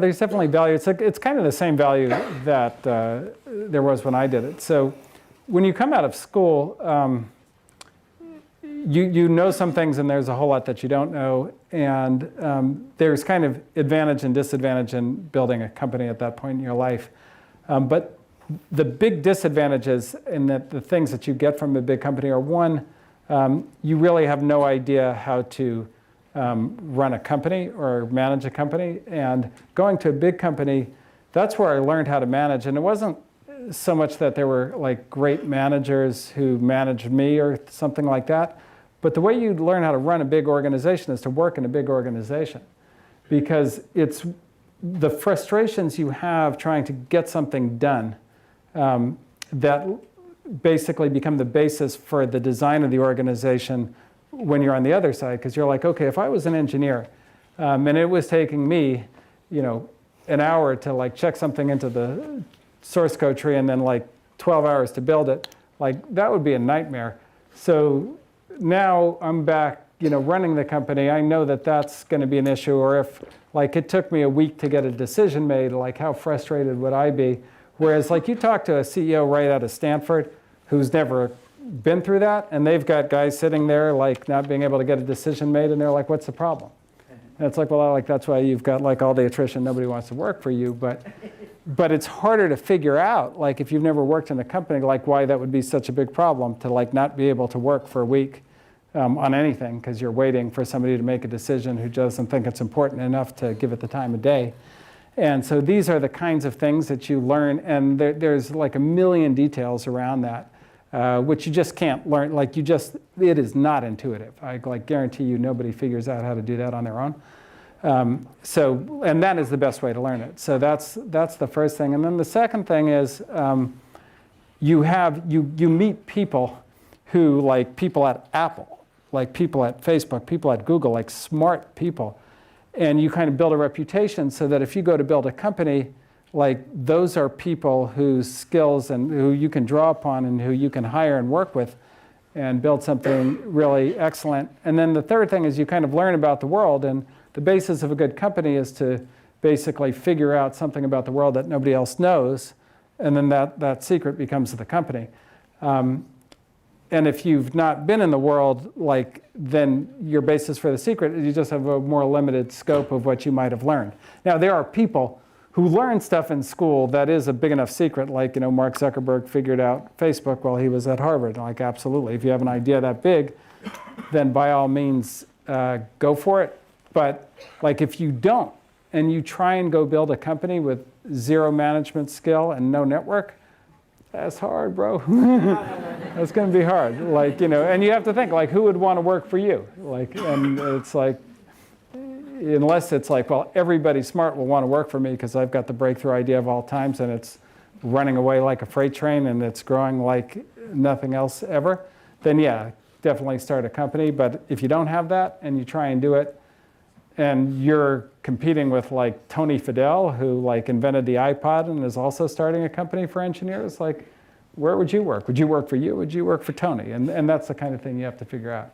There's definitely value. It's kind of the same value that there was when I did it. So when you come out of school, you know some things and there's a whole lot that you don't know. And there's kind of advantage and disadvantage in building a company at that point in your life. But the big disadvantages in the things that you get from a big company are, one, you really have no idea how to run a company or manage a company. And going to a big company, that's where I learned how to manage. And it wasn't so much that there were like great managers who managed me or something like that, but the way you learn how to run a big organization is to work in a big organization, because it's the frustrations you have trying to get something done that basically become the basis for the design of the organization when you're on the other side. Because you're like, okay, if I was an engineer and it was taking me, an hour to like check something into the source code tree and then like 12 hours to build it, like that would be a nightmare. So now I'm back, running the company. I know that that's going to be an issue. Or if like it took me a week to get a decision made, like how frustrated would I be? Whereas like you talk to a CEO right out of Stanford who's never been through that, and they've got guys sitting there like not being able to get a decision made, and they're like, what's the problem? And it's like, well, like that's why you've got like all the attrition, nobody wants to work for you. But it's harder to figure out, like if you've never worked in a company, like why that would be such a big problem to like not be able to work for a week on anything because you're waiting for somebody to make a decision who doesn't think it's important enough to give it the time of day. And so these are the kinds of things that you learn, and there's like a million details around that, which you just can't learn. Like it is not intuitive. I like guarantee you nobody figures out how to do that on their own. And that is the best way to learn it. So that's the first thing. And then the second thing is you meet people who, like people at Apple, like people at Facebook, people at Google, like smart people. And you kind of build a reputation so that if you go to build a company, like those are people whose skills and who you can draw upon and who you can hire and work with and build something really excellent. And then the third thing is you kind of learn about the world. And the basis of a good company is to basically figure out something about the world that nobody else knows. And then that secret becomes the company. And if you've not been in the world, like then your basis for the secret is you just have a more limited scope of what you might have learned. Now, there are people who learn stuff in school that is a big enough secret, like Mark Zuckerberg figured out Facebook while he was at Harvard. Like absolutely, if you have an idea that big, then by all means go for it. But like if you don't, and you try and go build a company with zero management skill and no network, that's hard, bro. That's going to be hard. Like, and you have to think, like, who would want to work for you? Like, and it's like, unless it's like, well, everybody smart will want to work for me because I've got the breakthrough idea of all times and it's running away like a freight train and it's growing like nothing else ever, then yeah, definitely start a company. But if you don't have that and you try and do it, and you're competing with like Tony Fadell, who like invented the iPod and is also starting a company for engineers, like where would you work? Would you work for you? Would you work for Tony? And that's the kind of thing you have to figure out.